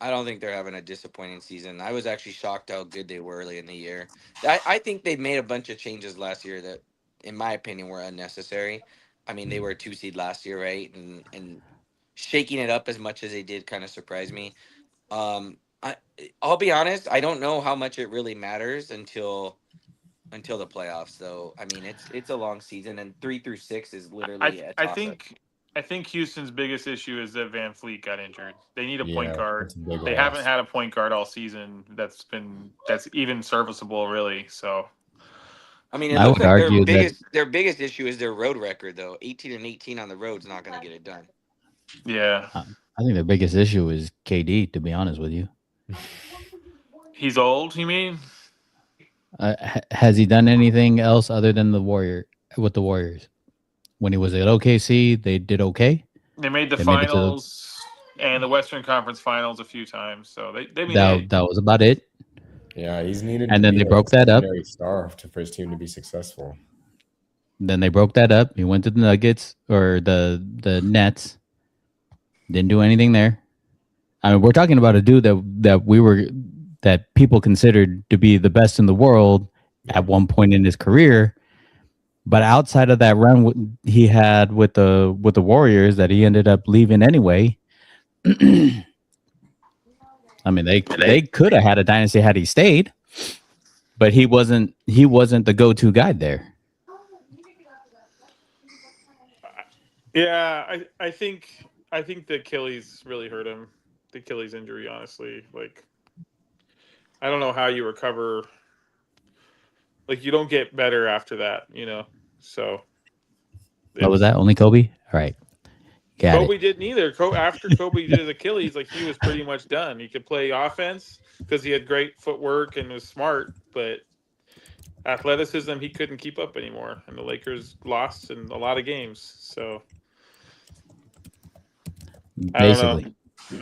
I don't think they're having a disappointing season. I was actually shocked how good they were early in the year. I think they made a bunch of changes last year that, in my opinion, were unnecessary. I mean, they were a 2 seed last year, right? And shaking it up as much as they did kind of surprised me. I'll be honest, I don't know how much it really matters until the playoffs. So, I mean, it's a long season, and 3 through 6 is literally a toss-up. I think Houston's biggest issue is that Van Fleet got injured. They need a point guard. They loss. Haven't had a point guard all season that's even serviceable, really. So, I mean, it looks like their biggest issue is their road record, though. 18-18 on the road is not going to get it done. Yeah, I think their biggest issue is KD. To be honest with you, he's old. You mean? Has he done anything else other than the Warriors? When he was at OKC, they did okay. They made the finals and the Western Conference Finals a few times, so they made that was about it. Yeah, he's needed. And then they broke that up. Star for his team to be successful. Then they broke that up. He went to the Nuggets or the Nets. Didn't do anything there. I mean, we're talking about a dude that people considered to be the best in the world at one point in his career, But outside of that run he had with the Warriors that he ended up leaving anyway. I mean, they could have had a dynasty had he stayed, but he wasn't the go-to guy there. Yeah, I think the Achilles really hurt him. The Achilles injury, honestly. Like, I don't know how you recover. Like, you don't get better after that, you know. So What was that? Only Kobe? All right. Got Kobe it. didn't either. After Kobe did his Achilles, like, he was pretty much done. He could play offense because he had great footwork and was smart, but athleticism he couldn't keep up anymore, and the Lakers lost in a lot of games. So Basically. I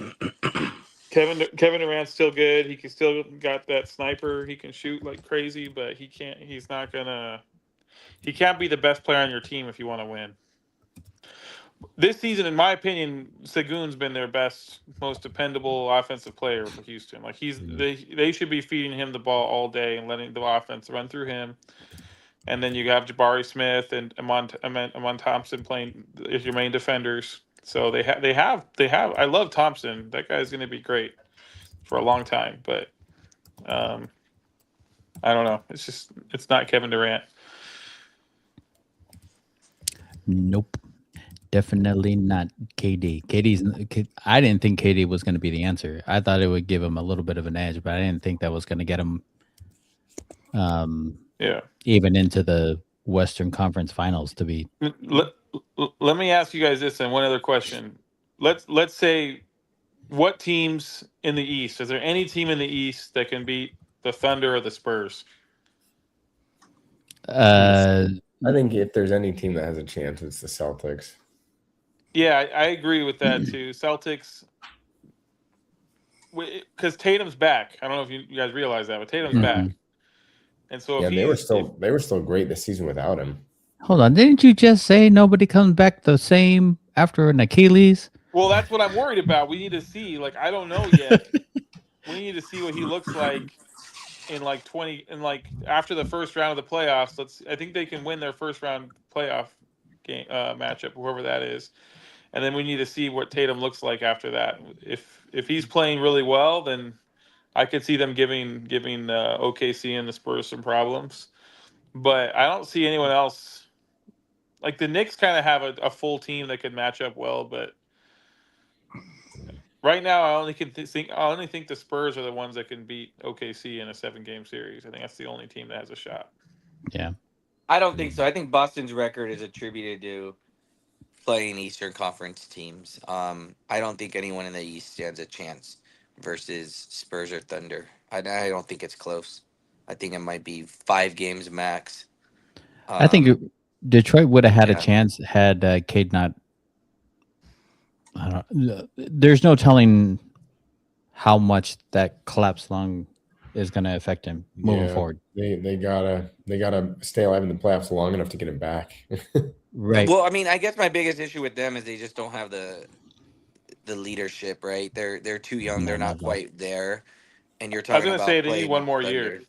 don't know. Kevin Durant's still good. He can still got that sniper. He can shoot like crazy, but he can't. He's not gonna. He can't be the best player on your team if you want to win. This season, in my opinion, Segun's been their best, most dependable offensive player for Houston. Like, they should be feeding him the ball all day and letting the offense run through him. And then you have Jabari Smith and Amon Thompson playing as your main defenders. So they have. I love Thompson. That guy's going to be great for a long time. But I don't know. It's not Kevin Durant. Nope. Definitely not KD. I didn't think KD was going to be the answer. I thought it would give him a little bit of an edge, but I didn't think that was going to get him even into the Western Conference Finals to be. Let me ask you guys this and one other question. Let's say, what teams in the East? Is there any team in the East that can beat the Thunder or the Spurs? I think if there's any team that has a chance, it's the Celtics. Yeah, I agree with that too. Celtics, because Tatum's back. I don't know if you guys realize that, but Tatum's back. And so they were still great this season without him. Hold on, didn't you just say nobody comes back the same after an Achilles? Well, that's what I'm worried about. We need to see. Like, I don't know yet. We need to see what he looks like in after the first round of the playoffs. I think they can win their first round playoff game matchup, whoever that is. And then we need to see what Tatum looks like after that. If he's playing really well, then I could see them giving OKC and the Spurs some problems. But I don't see anyone else. Like, the Knicks kind of have a full team that could match up well, but right now I only think the Spurs are the ones that can beat OKC in a 7-game series. I think that's the only team that has a shot. Yeah. I don't think so. I think Boston's record is attributed to playing Eastern Conference teams. I don't think anyone in the East stands a chance versus Spurs or Thunder. I don't think it's close. I think it might be 5 games max. I think Detroit would have had a chance had Cade not. I don't know. There's no telling how much that collapsed lung is going to affect him moving forward. They gotta stay alive in the playoffs long enough to get him back. Right. Well, I mean, I guess my biggest issue with them is they just don't have the leadership, right? They're too young. They're not quite there. And you're talking about. I was going to say they need one more year.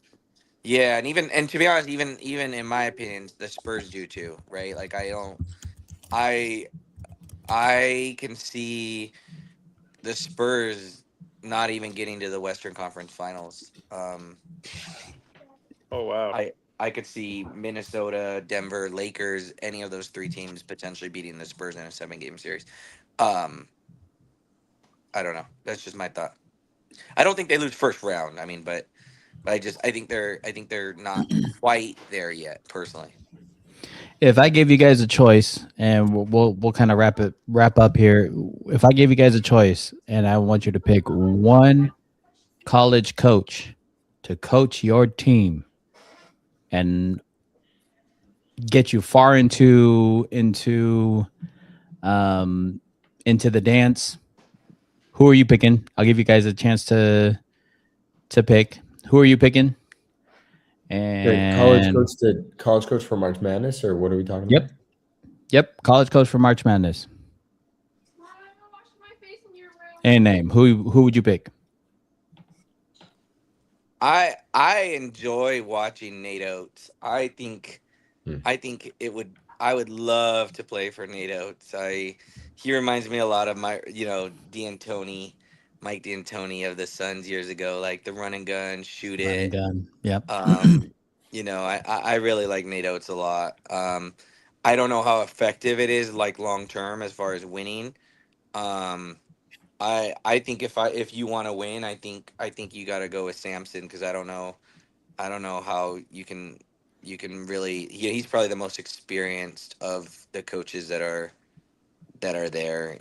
Yeah, and to be honest, even in my opinion, the Spurs do too, right? Like, I can see the Spurs not even getting to the Western Conference Finals. Oh wow! I could see Minnesota, Denver, Lakers, any of those 3 teams potentially beating the Spurs in a 7-game series. I don't know. That's just my thought. I don't think they lose first round. I mean, but I think they're not quite there yet, personally. If I gave you guys a choice, and we'll kind of wrap up here. If I gave you guys a choice, and I want you to pick one college coach to coach your team and get you far into the dance, who are you picking? I'll give you guys a chance to pick. Who are you picking? And college coach for March Madness, or what are we talking about? Yep, college coach for March Madness. And name. Who would you pick? I enjoy watching Nate Oates. I think I think I would love to play for Nate Oates. He reminds me a lot of my, Mike D'Antoni of the Suns years ago, like the run and gun, shoot Run and it. gun. Yep. I really like Nate Oates a lot. I don't know how effective it is, like long term as far as winning. Um, I think if you want to win, I think you got to go with Samson, because I don't know how you can really. He's probably the most experienced of the coaches that are there.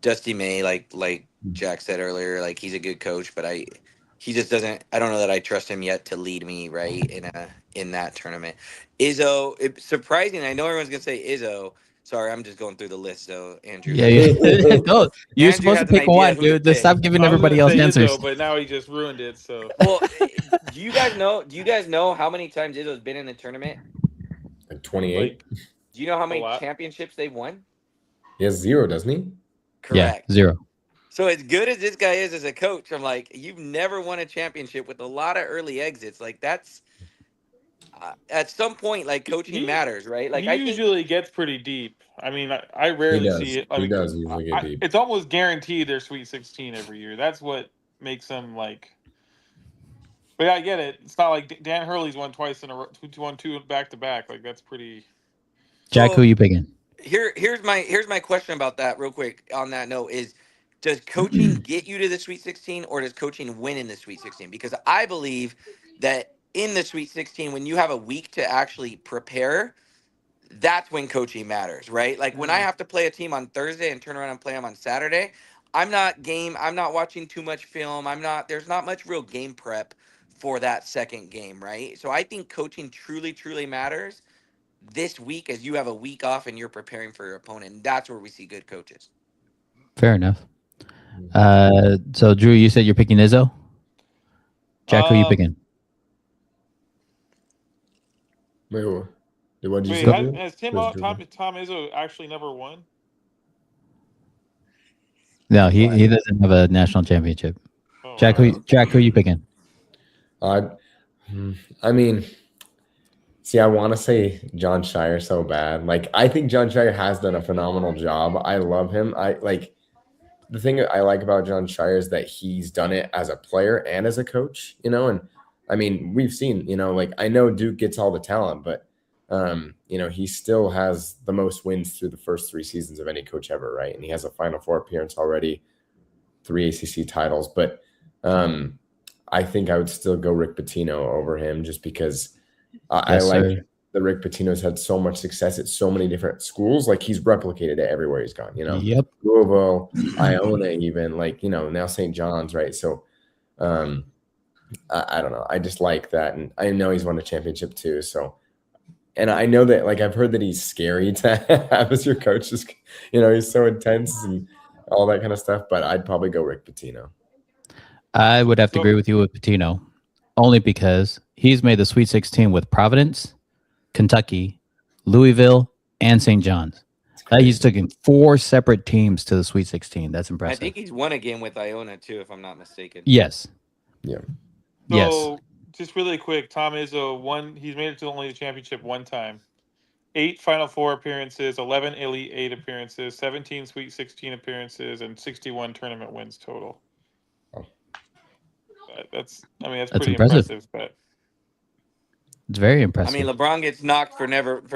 Dusty May, like Jack said earlier, like he's a good coach, but he just doesn't. I don't know that I trust him yet to lead me right in that tournament. Izzo, it's surprising. I know everyone's gonna say Izzo. Sorry, I'm just going through the list though, Andrew. Yeah. Go. You're Andrew supposed to has an pick idea one, who to dude. Just pick. stop giving I was everybody gonna else say answers. Izzo, but now he just ruined it. So Well, do you guys know? Do you guys know how many times Izzo's been in the tournament? Like 28. like Do you know how many lot. championships they've won? He has 0, doesn't he? Correct. Yeah, 0. So as good as this guy is as a coach, I'm like, you've never won a championship with a lot of early exits. Like that's at some point, like coaching He- matters, right? Like he I think usually gets pretty deep. I mean, I rarely does. see it. I He mean, does usually get deep. It's almost guaranteed they're Sweet 16 every year. That's what makes them like. But yeah, I get it. It's not like Dan Hurley's won twice in a row, won 2 back to back. Like that's pretty. Jack, So- who you picking? here's my question about that real quick on that note is, does coaching get you to the Sweet 16, or does coaching win in the Sweet 16? Because I believe that in the Sweet 16, when you have a week to actually prepare, that's when coaching matters, right? Like when I have to play a team on Thursday and turn around and play them on Saturday, I'm not watching too much film. There's not much real game prep for that second game, right? So I think coaching truly, truly matters this week, as you have a week off and you're preparing for your opponent. And that's where we see good coaches. Fair enough. So Drew, you said you're picking Izzo. Jack, who you picking? Wait, what did you Wait, say? has Tom Izzo actually never won? No, he doesn't have a national championship. Oh, Jack, who you picking? I mean, see, I want to say John Shire so bad. Like, I think John Shire has done a phenomenal job. I love him. The thing I like about John Shire is that he's done it as a player and as a coach, and I mean, we've seen, like, I know Duke gets all the talent, but he still has the most wins through the first 3 seasons of any coach ever, right? And he has a Final Four appearance already, 3 ACC titles, but I think I would still go Rick Pitino over him, just because I like that Rick Pitino's had so much success at so many different schools. Like, he's replicated it everywhere he's gone, Yep. Louisville, Iona, even, like, now St. John's, right? So I don't know. I just like that. And I know he's won a championship too. So, and I know that, like, I've heard that he's scary to have as your coach. Just, he's so intense and all that kind of stuff. But I'd probably go Rick Pitino. I would have to agree with you with Pitino, only because he's made the Sweet 16 with Providence, Kentucky, Louisville, and St. John's. He's taken 4 separate teams to the Sweet 16. That's impressive. I think he's won again with Iona too, if I'm not mistaken. Yes. Yeah. So, just really quick, Tom Izzo he's made it to only the championship 1 time. 8 Final Four appearances, 11 Elite 8 appearances, 17 Sweet 16 appearances, and 61 tournament wins total. Oh. That's pretty impressive. But It's very impressive. I mean, LeBron gets knocked for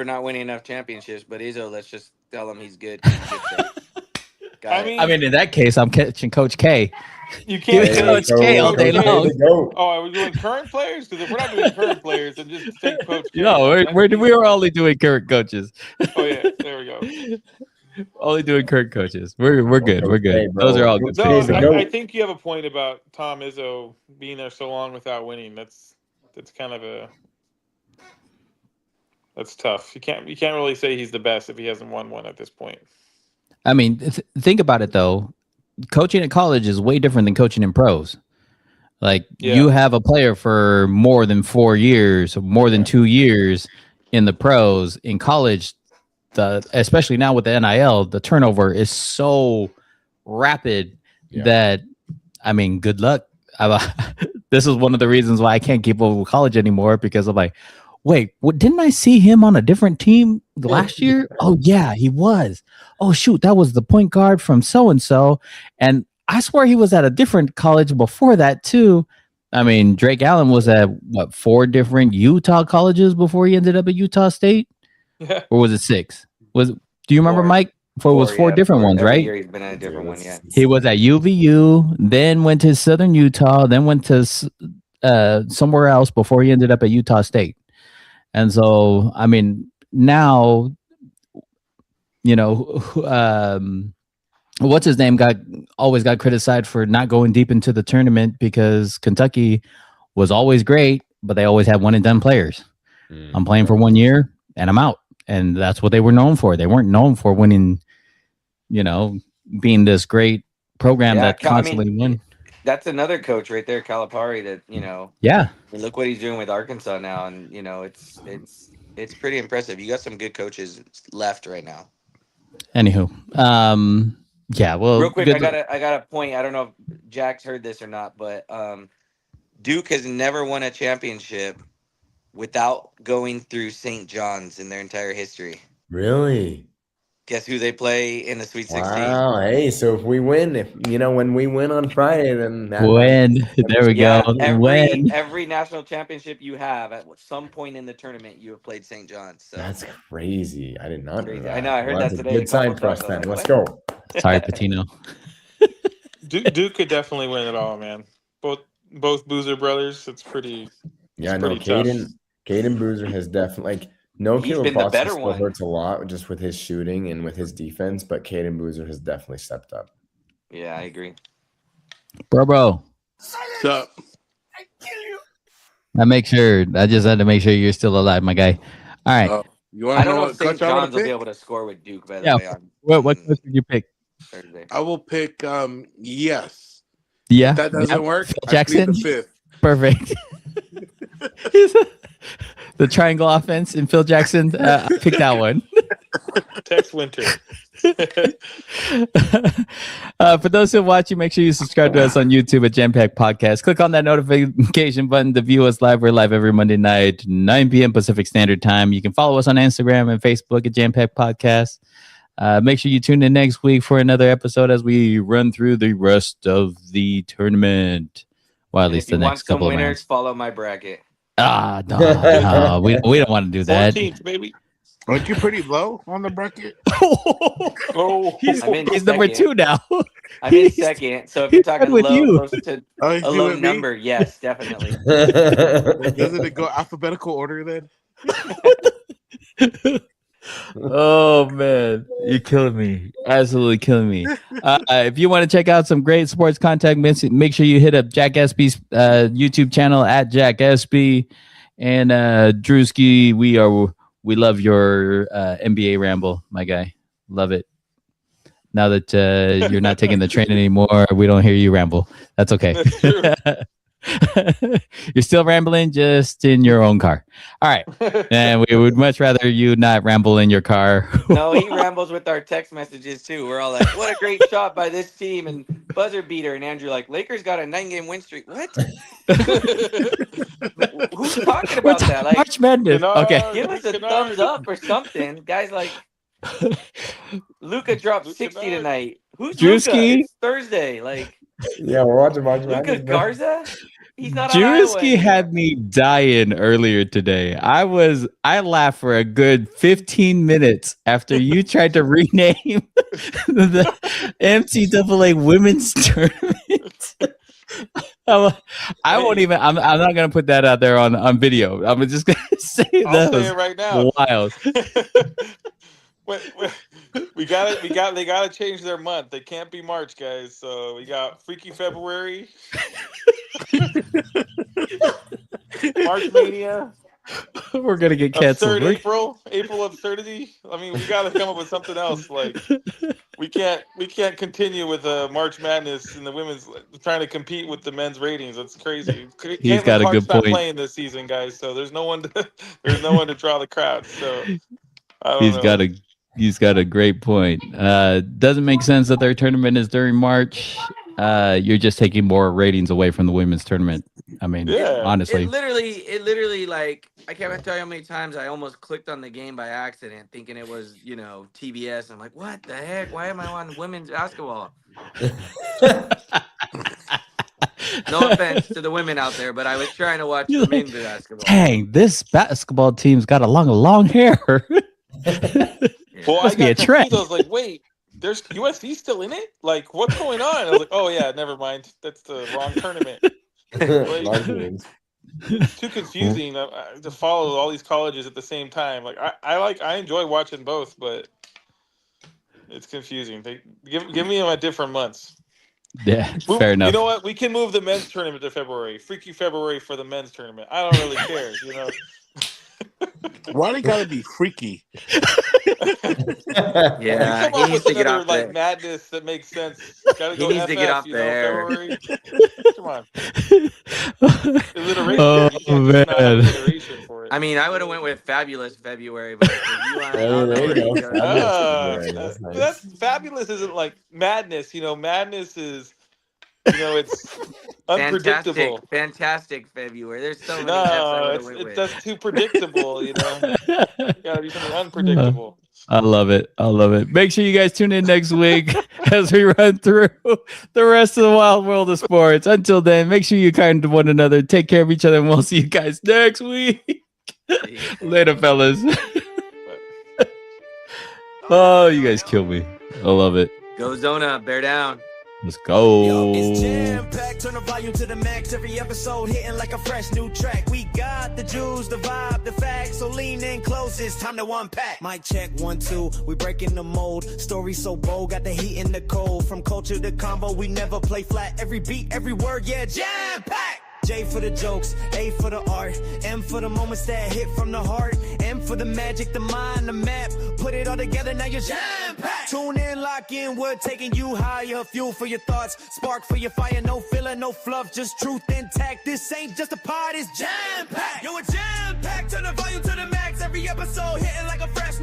not winning enough championships, but Izzo, let's just tell him he's good. He gets it. I mean, in that case, I'm catching Coach K. You can't Give it Coach K all day long. Oh, are we doing current players? Because if we're not doing current players, then just take Coach K. No, we're only doing current coaches. Oh yeah, there we go. Only doing current coaches. We're good. We're good. Hey, Those are all good. No, I think you have a point about Tom Izzo being there so long without winning. That's kind of that's tough. You can't really say he's the best if he hasn't won one at this point. I mean, think about it though. Coaching at college is way different than coaching in pros. Like, you have a player for more than 4 years, more than 2 years in the pros. In college, especially now with the NIL, the turnover is so rapid that, I mean, good luck. This is one of the reasons why I can't keep up with college anymore, because I'm like, wait, didn't I see him on a different team last year? Oh yeah, he was. Oh shoot, that was the point guard from so and so, and I swear he was at a different college before that too. I mean, Drake Allen was at what 4 different Utah colleges before he ended up at Utah State, Yeah. or was it 6? Do you remember, 4. Mike? It was 4 different ones, Every right? year he's been at a different one. Yeah. He was at UVU, then went to Southern Utah, then went to somewhere else before he ended up at Utah State. And so, I mean, now, you know, what's his name always got criticized for not going deep into the tournament because Kentucky was always great, but they always had one and done players. I'm playing for 1 year and I'm out. And that's what they were known for. They weren't known for winning, you know, being this great program that constantly win. That's another coach right there, Calipari, that, you know. Yeah. Look what he's doing with Arkansas now. And, you know, it's pretty impressive. You got some good coaches left right now. Anywho, yeah, well, real quick, I got a point. I don't know if Jack's heard this or not, but Duke has never won a championship without going through St. John's in their entire history. Really? Guess who they play in the Sweet 16? Wow. Hey, so if we win, when we win on Friday, then there we go. Every national championship you have at some point in the tournament, you have played St. John's. So. That's crazy. I did not know that. I know. I heard that today. Good sign for us then. Let's go. Sorry, Patino. Duke could definitely win it all, man. Both Boozer brothers. It's pretty. Yeah, no. Caden Boozer has definitely Caleb Foster still hurts a lot just with his shooting and with his defense, but Caden Boozer has definitely stepped up. Yeah, I agree. Bro. What's up? I just had to make sure you're still alive, my guy. All right. You want to know what St. John's will be able to score with Duke, by the way. What coach did you pick? Thursday. I will pick yes. Yeah. If that doesn't work. Phil Jackson. The 5th. Perfect. The triangle offense and Phil Jackson. I picked that one. Tex Winter. For those who are watching, make sure you subscribe to us on YouTube at JAMM Packed Podcast. Click on that notification button to view us live. We're live every Monday night, 9 p.m. Pacific Standard Time. You can follow us on Instagram and Facebook at JAMM Packed Podcast. Make sure you tune in next week for another episode as we run through the rest of the tournament. Well, at least the next couple of winners. Follow my bracket. No, we don't want to do that. 14th, baby. Aren't you pretty low on the bracket? He's number 2 now. I'm in second, so if you're talking with low, you. close to a low number, yes, definitely. Doesn't it go alphabetical order then? Oh man, you're killing me, absolutely killing me. If you want to check out some great sports content, make sure you hit up Jack Espy's YouTube channel at Jack Espy and Drewski. We love your NBA ramble, my guy. Love it. Now that you're not taking the train anymore, we don't hear you ramble. That's okay. You're still rambling, just in your own car. All right. And we would much rather you not ramble in your car. No, he rambles with our text messages too. We're all like, what a great shot by this team and buzzer beater. And Andrew like, Lakers got a 9-game win streak. What? Who's talking about that? Like, March Madness. Okay. Give us a thumbs up or something. Guys like Luka dropped 60 tonight. Who's Luka? It's Thursday. Like, yeah, we're watching March Luka Madness. Garza? He's not Drewski had me dying earlier today. I laughed for a good 15 minutes after you tried to rename the NCAA women's tournament. I won't even. I'm not gonna put that out there on video. I'm just gonna say that. I'll say it right now. Wild. They gotta change their month. They can't be March, guys. So we got Freaky February, March Mania. We're gonna get canceled. April absurdity. I mean, we gotta come up with something else. Like we can't continue with March Madness and the women's trying to compete with the men's ratings. That's crazy. He's got a good point. Not playing this season, guys. So there's no one to draw the crowd. So He's got a great point. Doesn't make sense that their tournament is during March. you're just taking more ratings away from the women's tournament. I mean, Yeah. honestly. It literally, like, I can't tell you how many times I almost clicked on the game by accident, thinking it was, TBS. I'm like, what the heck? Why am I on women's basketball? No offense to the women out there, but I was trying to watch the men's basketball. Dang, this basketball team's got a long hair. Well, Must be a trend. I was like, wait, there's USC still in it? Like, what's going on? I was like, oh yeah, never mind. That's the wrong tournament. It's too confusing to follow all these colleges at the same time. Like, I enjoy watching both, but it's confusing. Give me them at different months. Yeah, fair enough. You know what? We can move the men's tournament to February. Freaky February for the men's tournament. I don't really care, Why they gotta be freaky? Yeah, come up with another like madness that makes sense. Gotta go He needs FF, to get off there. February. Come on. Alliteration. Oh, You can't just not have man. alliteration for it. I mean, I would have went with Fabulous February, but if you want, I don't know There where you you go. go. That's nice. That's fabulous. Isn't like madness. Madness is. It's unpredictable. Fantastic February. There's so many. No, that's too predictable. Gotta be something unpredictable. I love it. Make sure you guys tune in next week as we run through the rest of the wild world of sports. Until then, make sure you're kind to one another. Take care of each other, and we'll see you guys next week. Later, fellas. Oh, you guys kill me. I love it. Go Zona, bear down. Let's go. Yo, it's jam packed, turn the volume to the max. Every episode hitting like a fresh new track. We got the juice, the vibe, the facts. So lean in close, it's time to unpack. Mic check 1 2, we breaking the mold. Story so bold, got the heat and the cold. From culture to combo, we never play flat. Every beat, every word, yeah, jam packed. J for the jokes, A for the art, M for the moments that hit from the heart, M for the magic, the mind, the map. Put it all together, now you're jam-packed. Tune in, lock in, we're taking you higher. Fuel for your thoughts, spark for your fire. No filler, no fluff, just truth intact. This ain't just a pod, it's jam-packed. Yo, it's jam-packed, turn the volume to the max. Every episode hitting like a fresh